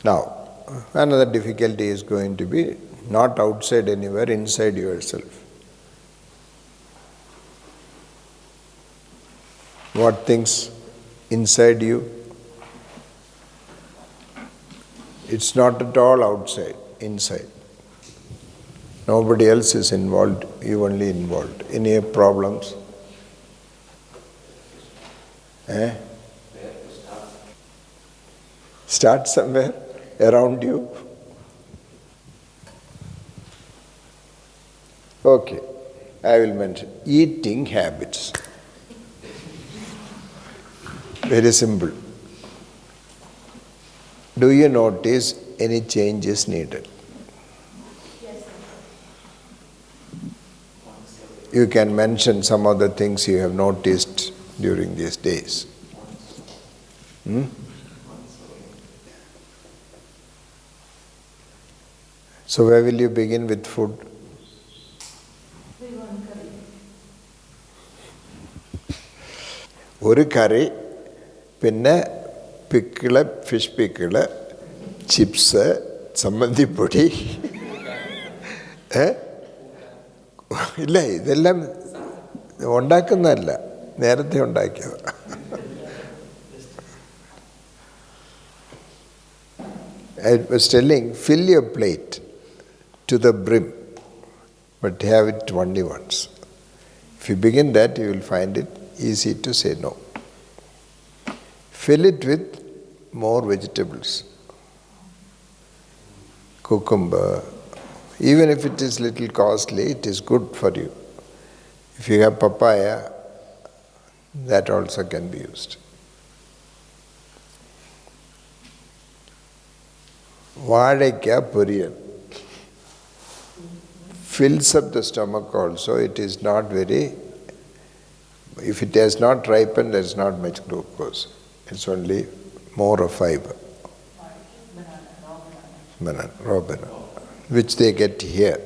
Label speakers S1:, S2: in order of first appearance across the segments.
S1: Now, another difficulty is going to be not outside anywhere, inside yourself. What things inside you? It's not at all outside, inside. Nobody else is involved, you only involved. Any problems? Start somewhere around you. Okay, I will mention eating habits. Very simple. Do you notice any change is needed?
S2: Yes.
S1: You can mention some of the things you have noticed during these days. So where will you begin with food?
S2: We want curry.
S1: ഒരു കറി, പിന്നെ pickle, fish pickle, chips, ചമ്മന്തിപ്പൊടി. ഇല്ല, ഇതെല്ലാം ഉണ്ടാക്കുന്നതല്ല, നേരത്തെ ഉണ്ടാക്കിയത്. I was telling, fill your plate to the brim, but have it only once. If you begin that, you will find it easy to say no. Fill it with more vegetables. Cucumber. Even if it is little costly, it is good for you. If you have papaya, that also can be used. Vaadekka poriyal fills up the stomach also. It is not very, if it has not ripened, there is not much glucose. It's only more of fiber. Raw banana, which they get here.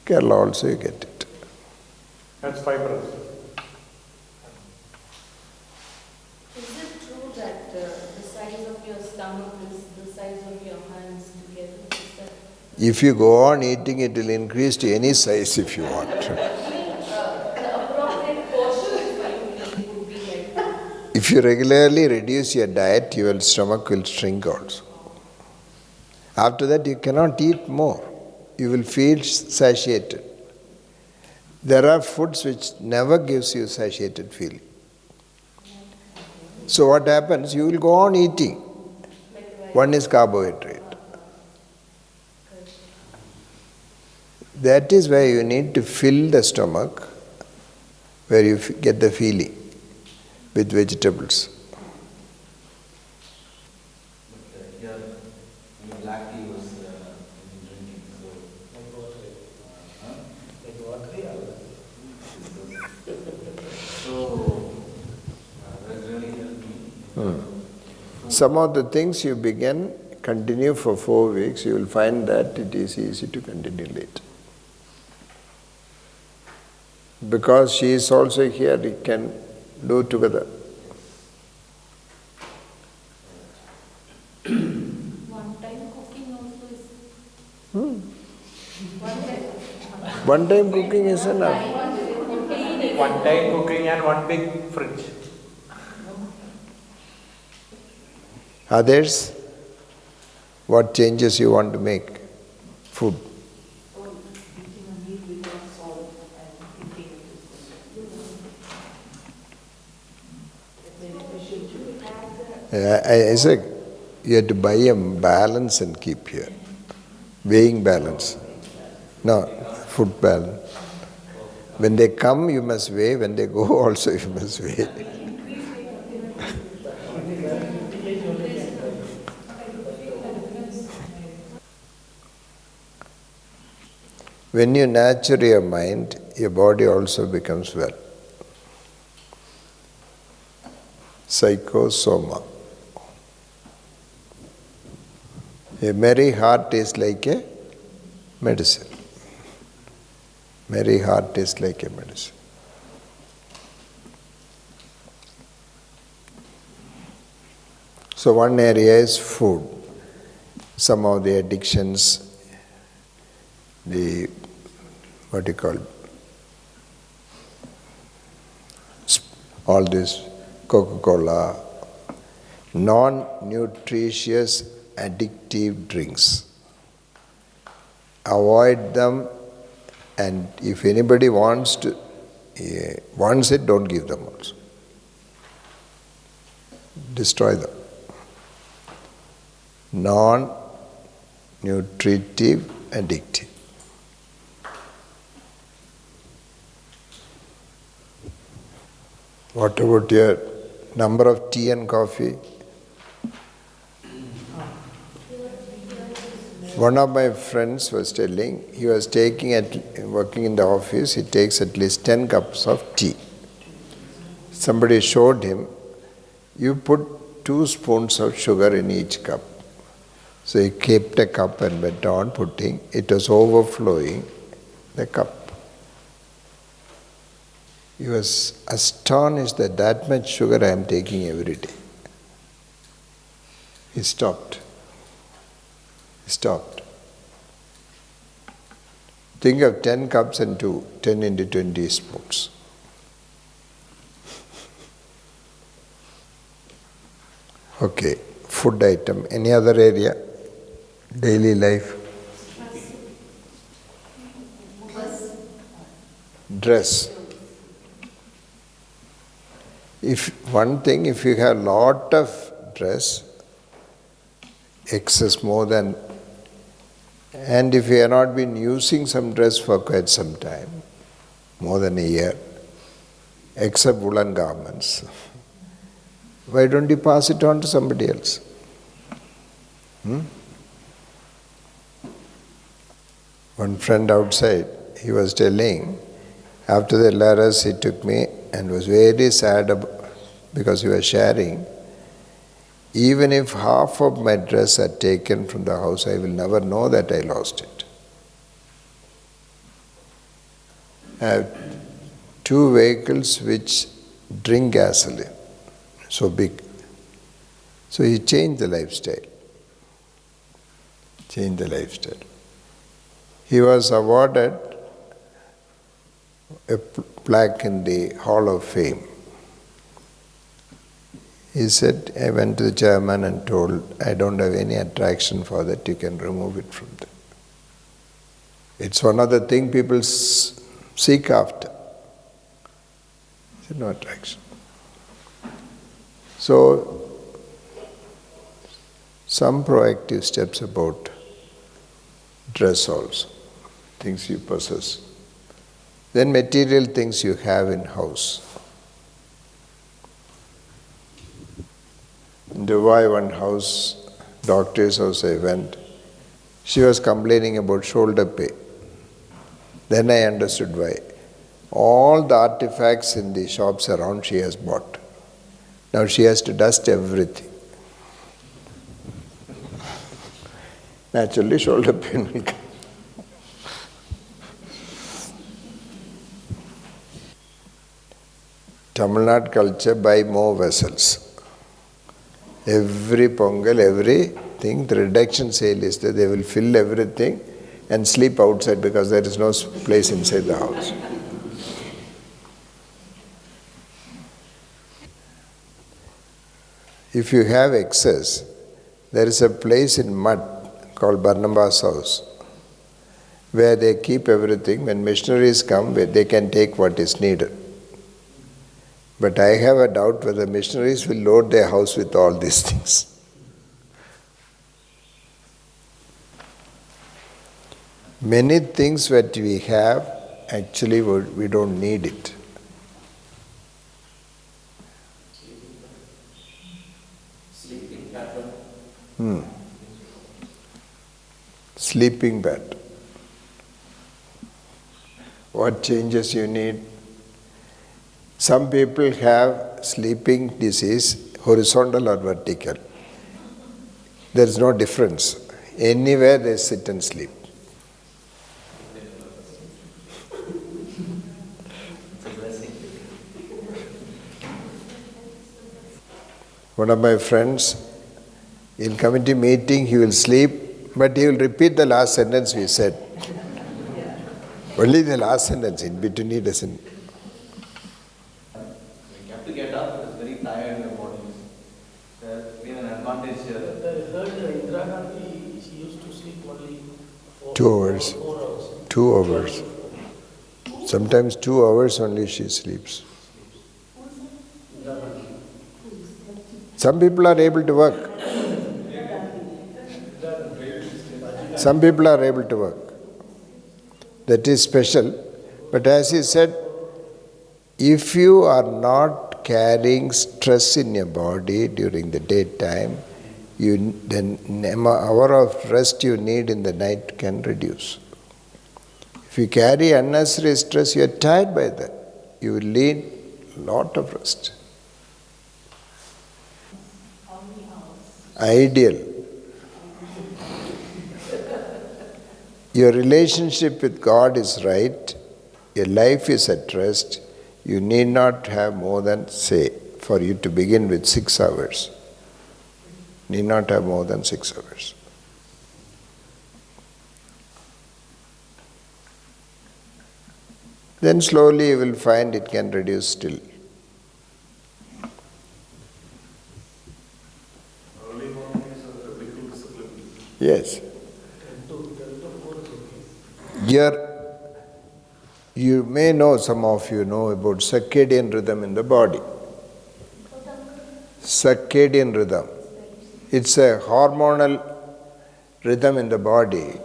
S1: Kerala also you get it.
S3: That's fibrous.
S2: Is it true that the size of your stomach is the size of your hands together? Is that
S1: If you go on eating, it will increase to any size if you want.
S2: the appropriate portion for you would be like that?
S1: If you regularly reduce your diet, your stomach will shrink also. After that, you cannot eat more. You will feel satiated. There are foods which never gives you satiated feeling. So what happens? You will go on eating. One is carbohydrate. That is where you need to fill the stomach, where you get the feeling, with vegetables.
S4: Here, black tea was drinking, so. So, that really helped me.
S1: Some of the things you begin, continue for 4 weeks, you will find that it is easy to continue later. Because she is also here, we can do together.
S2: One time cooking also is.
S1: One time cooking is enough.
S3: One time cooking and one big fridge.
S1: Others, what changes you want to make? Food. I said, you have to buy a balance and keep here. Weighing balance. No, food balance. When they come, you must weigh. When they go, also you must weigh. When you nurture your mind, your body also becomes well. Psychosoma. A merry heart is like a medicine. Merry heart is like a medicine. So one area is food. Some of the addictions, all this Coca-Cola, non-nutritious addictive drinks. Avoid them, and if anybody wants it, don't give them also. Destroy them. Non-nutritive, addictive. What about your number of tea and coffee? One of my friends was telling, he was working in the office, he takes at least 10 cups of tea. Somebody showed him, you put 2 spoons of sugar in each cup. So he kept a cup and went on putting, it was overflowing the cup. He was astonished that much sugar I am taking every day. He stopped. Think of 10 cups and 10 into 20 spoons. Okay, food item. Any other area? Daily life? Dress. If you have lot of dress, excess more than, and if you have not been using some dress for quite some time, more than a year, except woolen garments, why don't you pass it on to somebody else? One friend outside, he was telling, after the LRS he took me and was very sad because he was sharing, even if half of my dress are taken from the house, I will never know that I lost it. I have 2 vehicles which drink gasoline, so big. So he changed the lifestyle. He was awarded a plaque in the Hall of Fame. He said, I went to the chairman and told, I don't have any attraction for that, you can remove it from there. It's one of the things people seek after. He said, no attraction. So, some proactive steps about dress also, things you possess. Then material things you have in house. In Dubai, one house, doctor's house I went, she was complaining about shoulder pain. Then I understood why. All the artifacts in the shops around she has bought. Now she has to dust everything. Naturally, shoulder pain will come. Tamil Nadu culture, buy more vessels. Every Pongal, everything, the reduction sale is that they will fill everything and sleep outside because there is no place inside the house. If you have excess, there is a place in mud called Barnabas House where they keep everything. When missionaries come, they can take what is needed. But I have a doubt whether missionaries will load their house with all these things. Many things that we have, actually we don't need it.
S4: Sleeping pattern.
S1: Sleeping bed. What changes you need? Some people have sleeping disease, horizontal or vertical. There is no difference. Anywhere they sit and sleep. One of my friends In committee meeting, he will sleep, but he will repeat the last sentence we said. Only the last sentence, in between he doesn't.
S4: We have to get up, it's very tired in the mornings. There's been an advantage here.
S5: I heard Indira Gandhi, she used to sleep only
S1: 2 hours.
S5: 4 hours.
S1: 2 hours. Sometimes 2 hours only she sleeps. Some people are able to work. Some people are able to work. That is special. But as he said, if you are not carrying stress in your body during the daytime, then the hour of rest you need in the night can reduce. If you carry unnecessary stress, you are tired by that. You will need a lot of rest. Ideal. Your relationship with God is right, your life is at rest, you need not have more than, say, for you to begin with 6 hours. Need not have more than 6 hours. Then slowly you will find it can reduce still.
S4: Early morning is a biblical discipline.
S1: Yes.
S5: 10 to 4 is okay.
S1: You may know, some of you know about circadian rhythm in the body. Circadian rhythm. It's a hormonal rhythm in the body.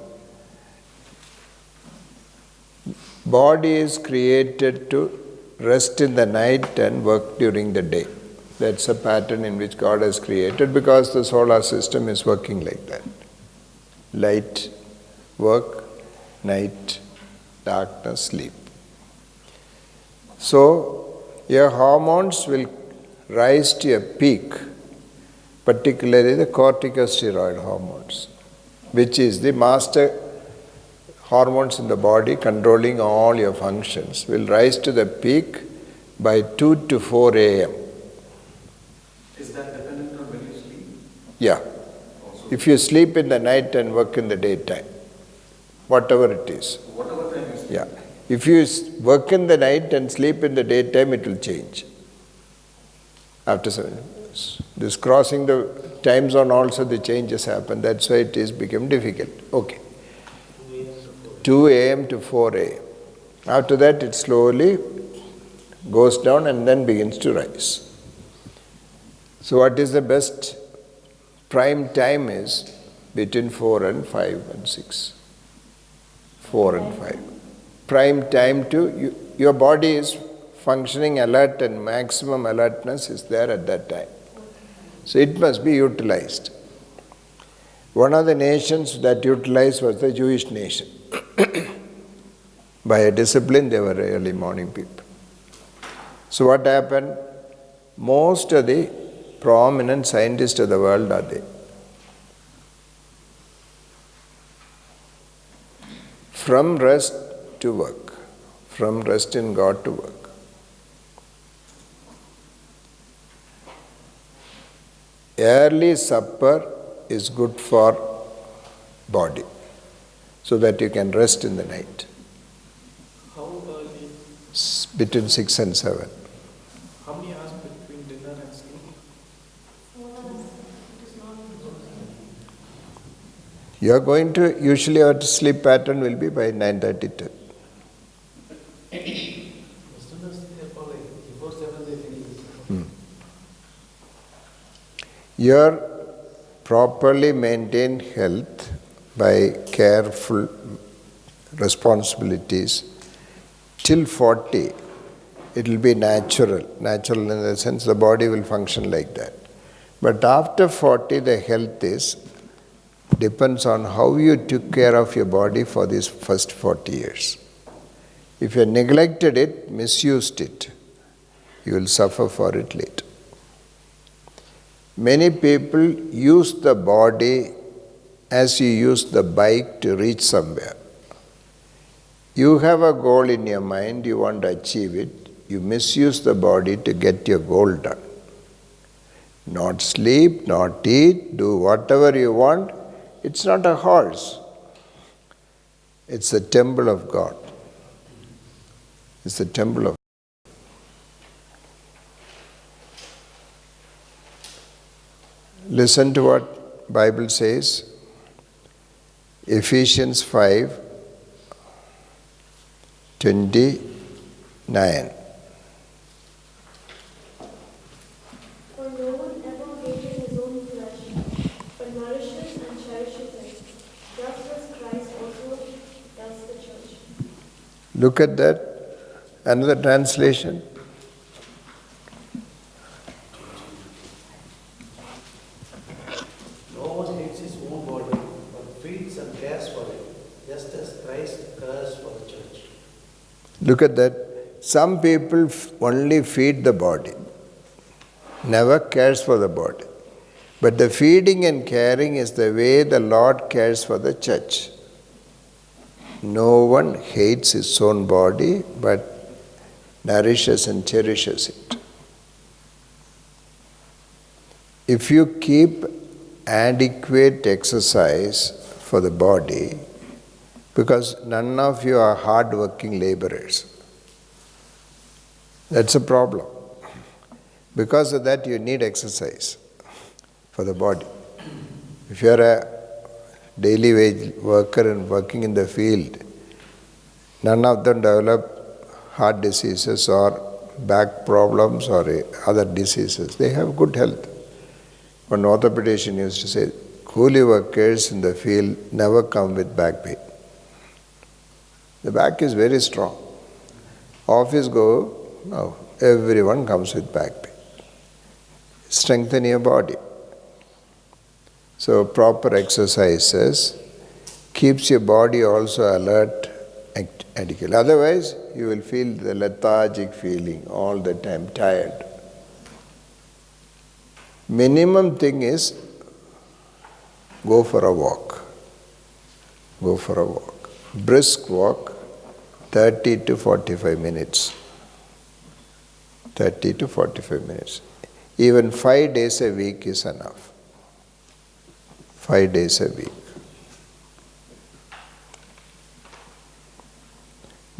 S1: Body is created to rest in the night and work during the day. That's a pattern in which God has created because the solar system is working like that. Light, work, night, darkness, sleep. So, your hormones will rise to a peak, particularly the corticosteroid hormones, which is the master hormones in the body controlling all your functions, will rise to the peak by 2 to 4 a.m.
S4: Is that dependent on when you sleep?
S1: Yeah.
S4: Also,
S1: If you sleep in the night and work in the daytime, whatever it is.
S4: whatever time you sleep.
S1: Yeah. If you work in the night and sleep in the daytime, it will change. After 7 years. This crossing the time zone also the changes happen. That's why it is become difficult. Okay. 2 a.m. to 4 a.m. After that it slowly goes down and then begins to rise. So what is the best prime time is between 4 and 5 and 6. 4 and 5. Prime time to, your body is functioning alert and maximum alertness is there at that time. So it must be utilized. One of the nations that utilized was the Jewish nation. By a discipline, they were early morning people. So what happened? Most of the prominent scientists of the world are there. From rest to work. From rest in God to work. Early supper is good for body, so that you can rest in the night.
S5: How early?
S1: Between 6 and 7.
S5: How many hours between dinner and sleep?
S1: You are going to, usually your sleep pattern will be by 9:30 to.
S5: Westerners, they for like before 7 they finish.
S1: Your properly maintained health by careful responsibilities till 40, it will be natural. Natural in the sense the body will function like that. But after 40, the health depends on how you took care of your body for these first 40 years. If you neglected it, misused it, you will suffer for it later. Many people use the body as you use the bike to reach somewhere. You have a goal in your mind, you want to achieve it, you misuse the body to get your goal done. Not sleep, not eat, do whatever you want. It's not a horse. It's the temple of God. It's the temple of Listen to what Bible says. Ephesians 5:29.
S6: For no one ever hated his own flesh, but nourishes and cherishes it, just as Christ also does the church.
S1: Look at that. Another translation.
S5: No one hates his own body, but feeds and cares for it, just as Christ cares for the church.
S1: Look at that. Some people only feed the body, never cares for the body. But the feeding and caring is the way the Lord cares for the church. No one hates his own body, but nourishes and cherishes it. If you keep adequate exercise for the body, because none of you are hard-working laborers. That's a problem. Because of that, you need exercise for the body. If you are a daily wage worker and working in the field, none of them develop heart diseases or back problems or other diseases. They have good health. One orthopedician used to say, coolie workers in the field never come with back pain. The back is very strong. Office go, no, everyone comes with back pain. Strengthen your body. So proper exercises keeps your body also alert and adequate. Otherwise, you will feel the lethargic feeling all the time, tired. Minimum thing is go for a walk. Go for a walk. Brisk walk, 30 to 45 minutes. 30 to 45 minutes. Even 5 days a week is enough. 5 days a week.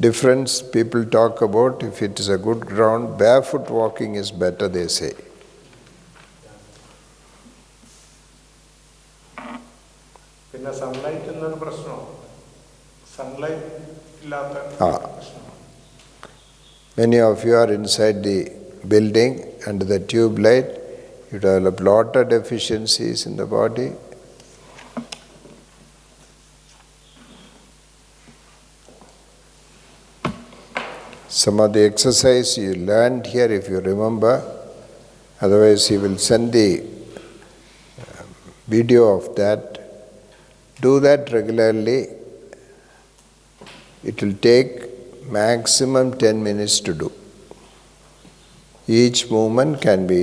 S1: Difference people talk about, if it is a good ground, barefoot walking is better, they say.
S3: പിന്നെ sunlight എന്നൊരു പ്രശ്നമാണ്. Sunlight ഇല്ലാത്ത പ്രശ്നം.
S1: Many of you are inside the building under the tube light. You develop lot of deficiencies in the body. Some of the exercise you learned here, if you remember, otherwise he will send the video of that. Do that regularly. It will take maximum 10 minutes to do. Each movement can be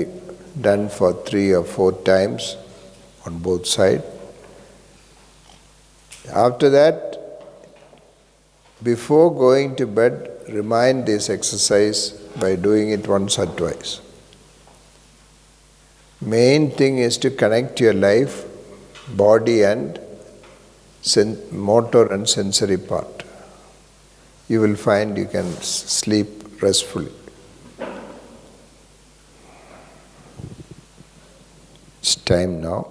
S1: done for 3 or 4 times on both sides. After that, before going to bed, remind this exercise by doing it once or twice. Main thing is to connect your life, body and motor and sensory part. You will find you can sleep restfully. It's time now.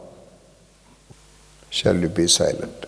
S1: Shall we be silent?